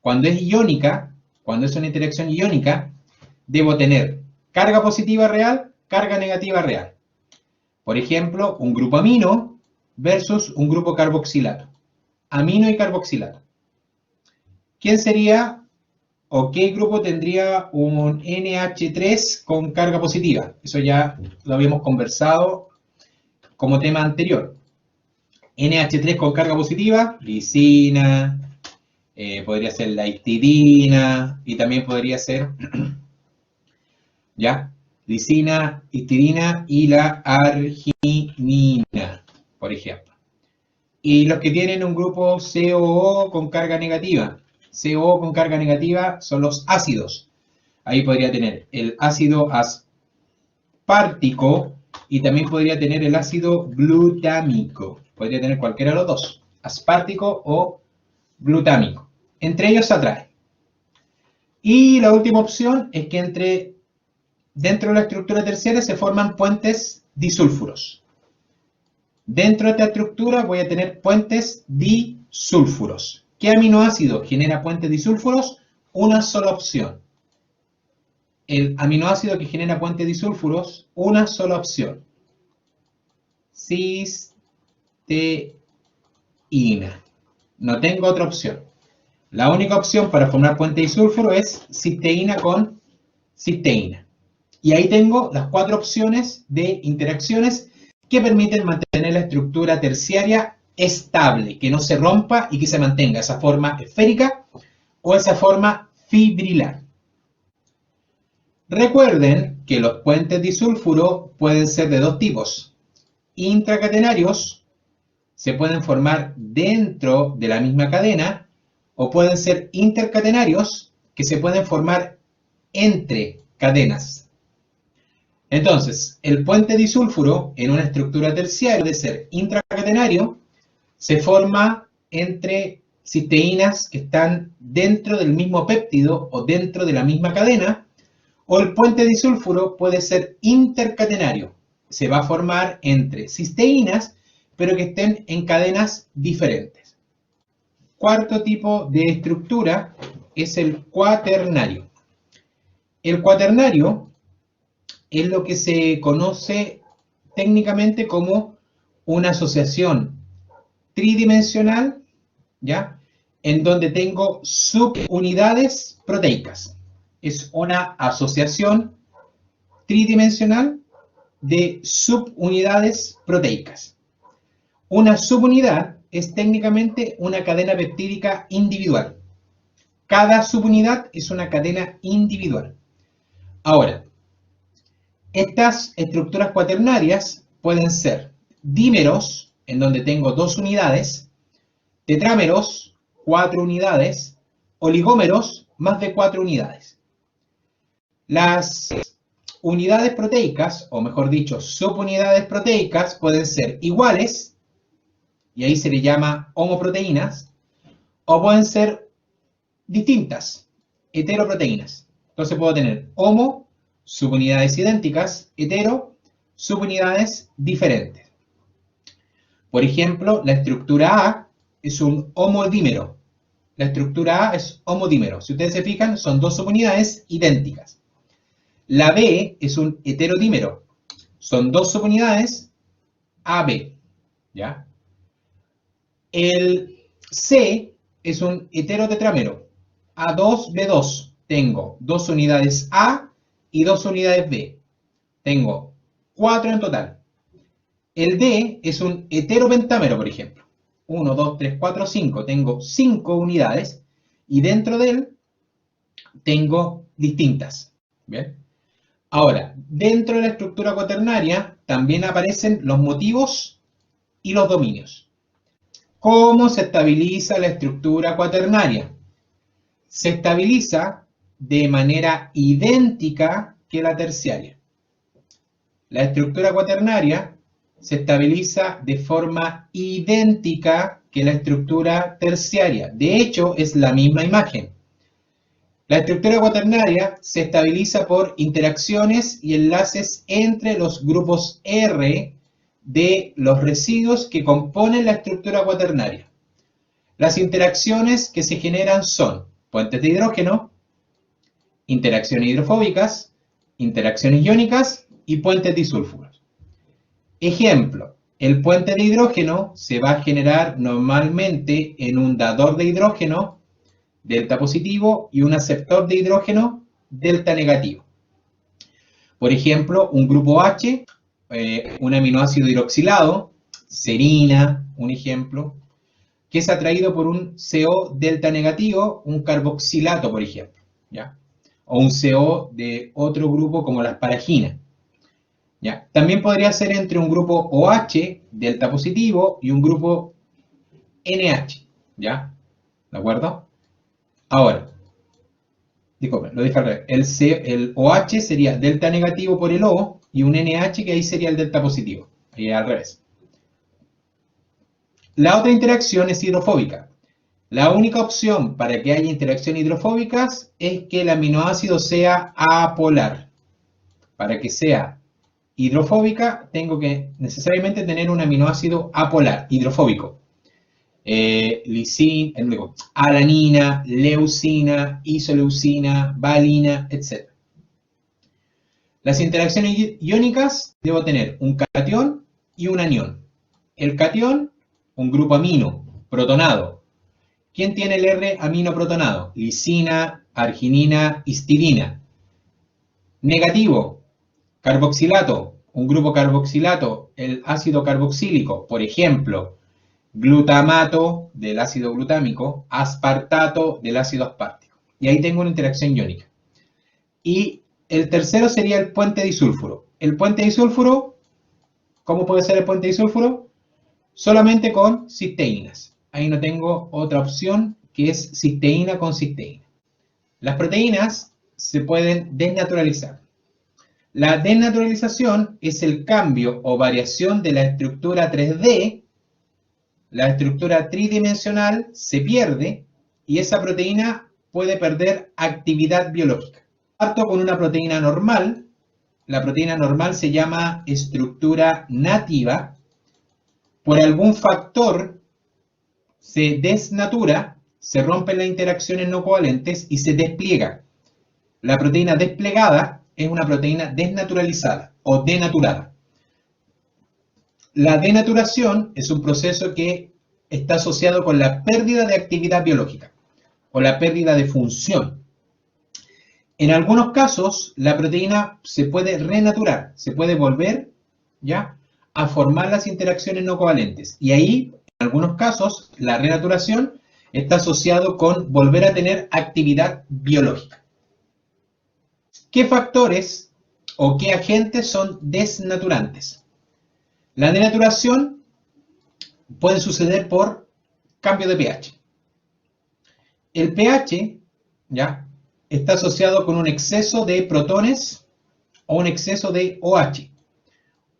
Cuando es iónica, cuando es una interacción iónica, debo tener carga positiva real, carga negativa real. Por ejemplo, un grupo amino versus un grupo carboxilato. Amino y carboxilato. ¿Quién sería o qué grupo tendría un NH3 con carga positiva? Eso ya lo habíamos conversado como tema anterior. NH3 con carga positiva, lisina, podría ser la histidina y también podría ser, ¿ya? Lisina, histidina y la arginina, por ejemplo. Y los que tienen un grupo COO con carga negativa. COO con carga negativa son los ácidos. Ahí podría tener el ácido aspartico y también podría tener el ácido glutámico. Podría tener cualquiera de los dos, aspartico o glutámico. Entre ellos se atrae. Y la última opción es que dentro de la estructura terciaria se forman puentes disulfuros. Dentro de esta estructura voy a tener puentes disulfuros. ¿Qué aminoácido genera puentes disulfuros? Una sola opción. El aminoácido que genera puentes disulfuros, una sola opción. Cisteína. No tengo otra opción. La única opción para formar puente disulfuro es cisteína con cisteína. Y ahí tengo las 4 opciones de interacciones que permiten mantener la estructura terciaria estable, que no se rompa y que se mantenga esa forma esférica o esa forma fibrilar. Recuerden que los puentes disulfuro pueden ser de dos tipos. Intracatenarios, se pueden formar dentro de la misma cadena, o pueden ser intercatenarios, que se pueden formar entre cadenas. Entonces, el puente disulfuro en una estructura terciaria puede ser intracatenario, se forma entre cisteínas que están dentro del mismo péptido o dentro de la misma cadena, o el puente disulfuro puede ser intercatenario, se va a formar entre cisteínas, pero que estén en cadenas diferentes. Cuarto tipo de estructura es el cuaternario. El cuaternario es lo que se conoce técnicamente como una asociación tridimensional ¿ya? En donde tengo subunidades proteicas. Es una asociación tridimensional de subunidades proteicas. Una subunidad es técnicamente una cadena peptídica individual. Cada subunidad es una cadena individual. Ahora, estas estructuras cuaternarias pueden ser dímeros, en donde tengo 2 unidades, tetrámeros, 4 unidades, oligómeros, más de 4 unidades. Las unidades proteicas, o mejor dicho, subunidades proteicas, pueden ser iguales, y ahí se le llama homoproteínas, o pueden ser distintas, heteroproteínas. Entonces puedo tener homo, subunidades idénticas, hetero, subunidades diferentes. Por ejemplo, la estructura A es un homodímero. La estructura A es homodímero. Si ustedes se fijan, son 2 subunidades idénticas. La B es un heterodímero. Son 2 subunidades AB. ¿Ya? El C es un heterotetrámero. A2B2. Tengo 2 unidades A y 2 unidades B. Tengo 4 en total. El D es un heteropentámero, por ejemplo. 1, 2, 3, 4, 5. Tengo 5 unidades y dentro de él tengo distintas. ¿Bien? Ahora, dentro de la estructura cuaternaria también aparecen los motivos y los dominios. ¿Cómo se estabiliza la estructura cuaternaria? Se estabiliza de manera idéntica que la terciaria. La estructura cuaternaria se estabiliza de forma idéntica que la estructura terciaria. De hecho, es la misma imagen. La estructura cuaternaria se estabiliza por interacciones y enlaces entre los grupos R de los residuos que componen la estructura cuaternaria. Las interacciones que se generan son puentes de hidrógeno, interacciones hidrofóbicas, interacciones iónicas y puentes disulfuros. Ejemplo, el puente de hidrógeno se va a generar normalmente en un dador de hidrógeno, delta positivo, y un aceptor de hidrógeno, delta negativo. Por ejemplo, un grupo H, un aminoácido hidroxilado, serina, un ejemplo, que es atraído por un CO delta negativo, un carboxilato, por ejemplo, ¿ya? O un CO de otro grupo como la asparagina. ¿Ya? También podría ser entre un grupo OH, delta positivo, y un grupo NH, ¿ya? ¿De acuerdo? Ahora, disculpen, lo dije al revés. El OH sería delta negativo por el O, y un NH que ahí sería el delta positivo. Ahí al revés. La otra interacción es hidrofóbica. La única opción para que haya interacciones hidrofóbicas es que el aminoácido sea apolar. Para que sea hidrofóbica, tengo que necesariamente tener un aminoácido apolar, hidrofóbico. Lisina, alanina, leucina, isoleucina, valina, etc. Las interacciones iónicas, debo tener un catión y un anión. El catión, un grupo amino, protonado. ¿Quién tiene el R amino protonado? Lisina, arginina, histidina. Negativo, carboxilato, un grupo carboxilato, el ácido carboxílico, por ejemplo, glutamato del ácido glutámico, aspartato del ácido aspartico. Y ahí tengo una interacción iónica. Y el tercero sería el puente disulfuro. El puente disulfuro, ¿cómo puede ser el puente disulfuro? Solamente con cisteínas. Ahí no tengo otra opción que es cisteína con cisteína. Las proteínas se pueden desnaturalizar. La desnaturalización es el cambio o variación de la estructura 3D. La estructura tridimensional se pierde y esa proteína puede perder actividad biológica. Parto con una proteína normal. La proteína normal se llama estructura nativa. Por algún factor se desnatura, se rompen las interacciones no covalentes y se despliega. La proteína desplegada es una proteína desnaturalizada o denaturada. La denaturación es un proceso que está asociado con la pérdida de actividad biológica o la pérdida de función. En algunos casos, la proteína se puede renaturar, se puede volver, ¿ya?, a formar las interacciones no covalentes. Y ahí, en algunos casos, la renaturación está asociado con volver a tener actividad biológica. ¿Qué factores o qué agentes son desnaturantes? La denaturación puede suceder por cambio de pH. El pH, ¿ya?, está asociado con un exceso de protones o un exceso de OH.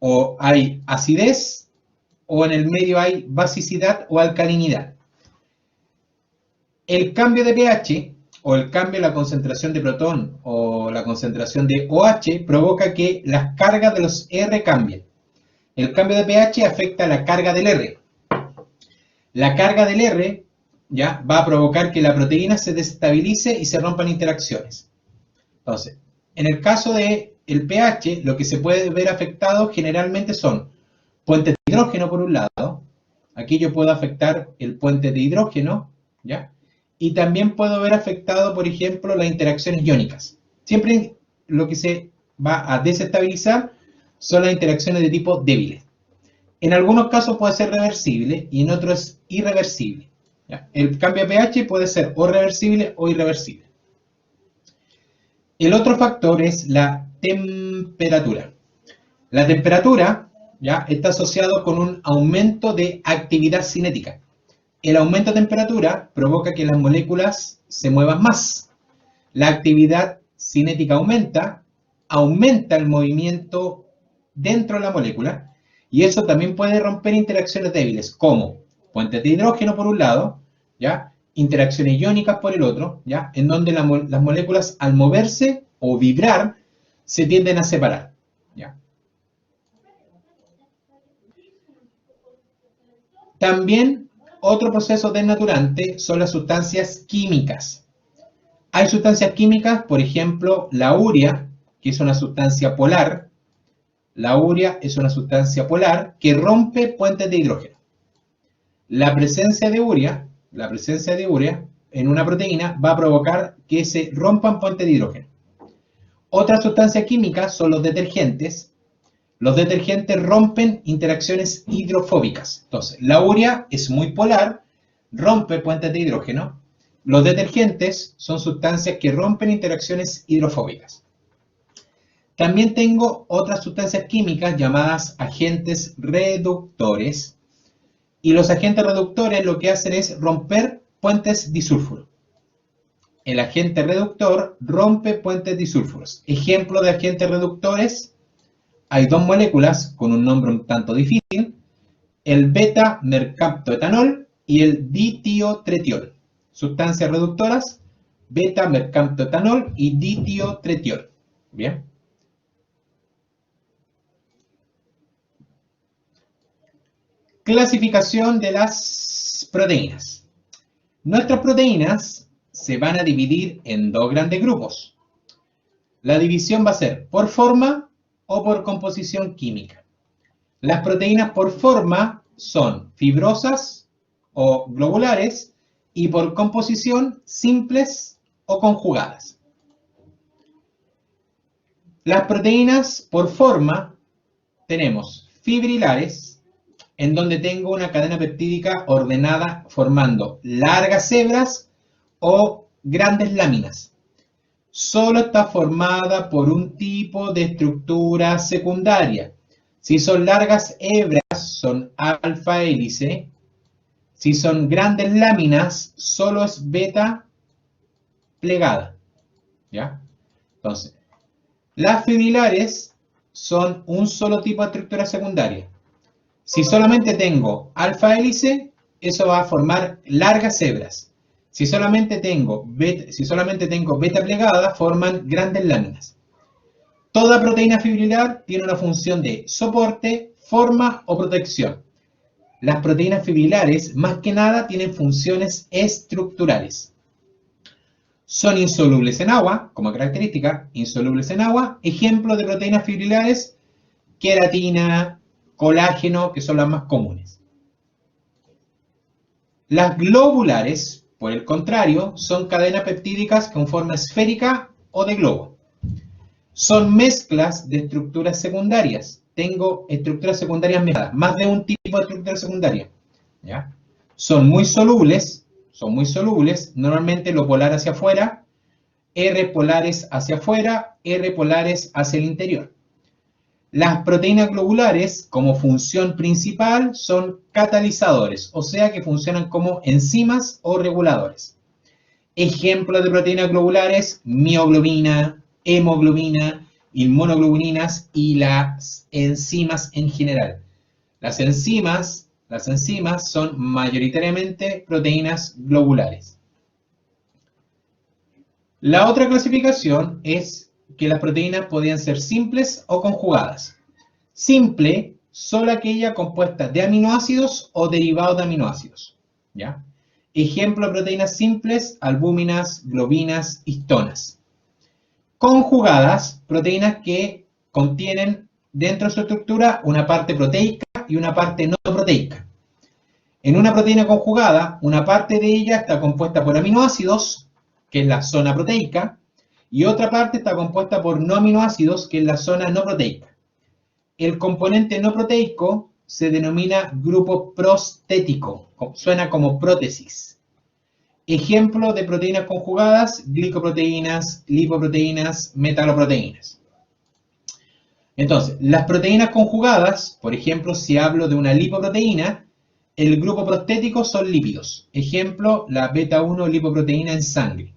O hay acidez o en el medio hay basicidad o alcalinidad. El cambio de pH o el cambio en la concentración de protón o la concentración de OH provoca que las cargas de los R cambien. El cambio de pH afecta la carga del R. La carga del R, ¿ya?, va a provocar que la proteína se desestabilice y se rompan interacciones. Entonces, en el caso del pH, lo que se puede ver afectado generalmente son puentes de hidrógeno por un lado. Aquí yo puedo afectar el puente de hidrógeno, ¿ya? Y también puedo ver afectado, por ejemplo, las interacciones iónicas. Siempre lo que se va a desestabilizar son las interacciones de tipo débiles. En algunos casos puede ser reversible y en otros es irreversible, ¿ya? El cambio de pH puede ser o reversible o irreversible. El otro factor es la temperatura. La temperatura, ¿ya?, está asociado con un aumento de actividad cinética. El aumento de temperatura provoca que las moléculas se muevan más. La actividad cinética aumenta el movimiento dentro de la molécula, y eso también puede romper interacciones débiles, como puentes de hidrógeno por un lado, ¿ya?, interacciones iónicas por el otro, ¿ya?, en donde las moléculas al moverse o vibrar se tienden a separar, ¿ya? También otro proceso desnaturante son las sustancias químicas. Hay sustancias químicas, por ejemplo, la urea, que es una sustancia polar. La urea es una sustancia polar que rompe puentes de hidrógeno. La presencia de urea en una proteína va a provocar que se rompan puentes de hidrógeno. Otra sustancia química son los detergentes. Los detergentes rompen interacciones hidrofóbicas. Entonces, la urea es muy polar, rompe puentes de hidrógeno. Los detergentes son sustancias que rompen interacciones hidrofóbicas. También tengo otras sustancias químicas llamadas agentes reductores. Y los agentes reductores lo que hacen es romper puentes disulfuros. El agente reductor rompe puentes disulfuros. Ejemplo de agentes reductores: hay dos moléculas con un nombre un tanto difícil, el beta-mercaptoetanol y el ditiotretiol. Sustancias reductoras: beta-mercaptoetanol y ditiotretiol. Bien. Clasificación de las proteínas. Nuestras proteínas se van a dividir en dos grandes grupos. La división va a ser por forma o por composición química. Las proteínas por forma son fibrosas o globulares y por composición simples o conjugadas. Las proteínas por forma tenemos fibrilares, en donde tengo una cadena peptídica ordenada formando largas hebras o grandes láminas. Solo está formada por un tipo de estructura secundaria. Si son largas hebras, son alfa hélice. Si son grandes láminas, solo es beta plegada, ¿ya? Entonces, las fibrilares son un solo tipo de estructura secundaria. Si solamente tengo alfa hélice, eso va a formar largas hebras. Si solamente tengo beta plegada, forman grandes láminas. Toda proteína fibrilar tiene una función de soporte, forma o protección. Las proteínas fibrilares, más que nada, tienen funciones estructurales. Son insolubles en agua, como característica, insolubles en agua. Ejemplo de proteínas fibrilares: queratina, colágeno, que son las más comunes. Las globulares, por el contrario, son cadenas peptídicas con forma esférica o de globo. Son mezclas de estructuras secundarias. Tengo estructuras secundarias mezcladas, más de un tipo de estructura secundaria. ¿Ya? Son muy solubles, normalmente lo polar hacia afuera, R polares hacia afuera, R polares hacia el interior. Las proteínas globulares, como función principal, son catalizadores, o sea que funcionan como enzimas o reguladores. Ejemplos de proteínas globulares: mioglobina, hemoglobina, inmunoglobulinas y las enzimas en general. Las enzimas son mayoritariamente proteínas globulares. La otra clasificación es que las proteínas podían ser simples o conjugadas. Simple, solo aquella compuesta de aminoácidos o derivados de aminoácidos. ¿Ya? Ejemplo de proteínas simples: albúminas, globinas, histonas. Conjugadas, proteínas que contienen dentro de su estructura una parte proteica y una parte no proteica. En una proteína conjugada, una parte de ella está compuesta por aminoácidos, que es la zona proteica, y otra parte está compuesta por no aminoácidos, que es la zona no proteica. El componente no proteico se denomina grupo prostético, suena como prótesis. Ejemplo de proteínas conjugadas: glicoproteínas, lipoproteínas, metaloproteínas. Entonces, las proteínas conjugadas, por ejemplo, si hablo de una lipoproteína, el grupo prostético son lípidos. Ejemplo, la beta-1 lipoproteína en sangre.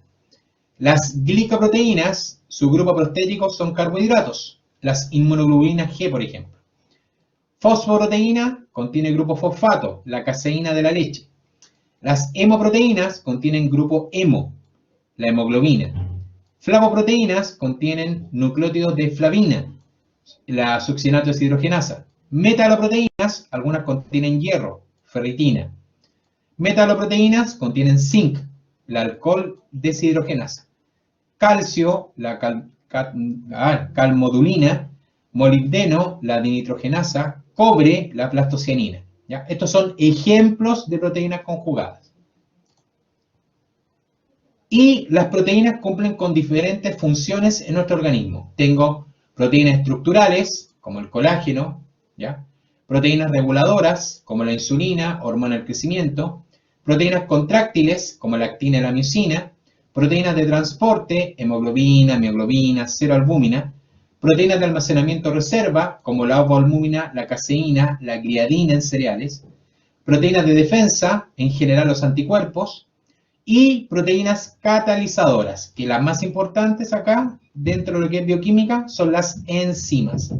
Las glicoproteínas, su grupo prostético son carbohidratos, las inmunoglobulinas G, por ejemplo. Fosfoproteína contiene grupo fosfato, la caseína de la leche. Las hemoproteínas contienen grupo hemo, la hemoglobina. Flavoproteínas contienen nucleótidos de flavina, la succinato deshidrogenasa. Metaloproteínas, algunas contienen hierro, ferritina. Metaloproteínas contienen zinc, la alcohol deshidrogenasa. Calcio, la calmodulina. Molibdeno, la dinitrogenasa. Cobre, la plastocianina. ¿Ya? Estos son ejemplos de proteínas conjugadas. Y las proteínas cumplen con diferentes funciones en nuestro organismo. Tengo proteínas estructurales, como el colágeno, ¿ya? Proteínas reguladoras, como la insulina, hormona del crecimiento. Proteínas contráctiles, como la actina y la miosina. Proteínas de transporte, hemoglobina, mioglobina, ceroalbúmina. Proteínas de almacenamiento reserva, como la ovoalbúmina, la caseína, la gliadina en cereales. Proteínas de defensa, en general los anticuerpos. Y proteínas catalizadoras, que las más importantes acá, dentro de lo que es bioquímica, son las enzimas.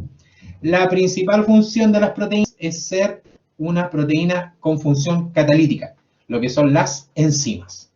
La principal función de las proteínas es ser una proteína con función catalítica, lo que son las enzimas.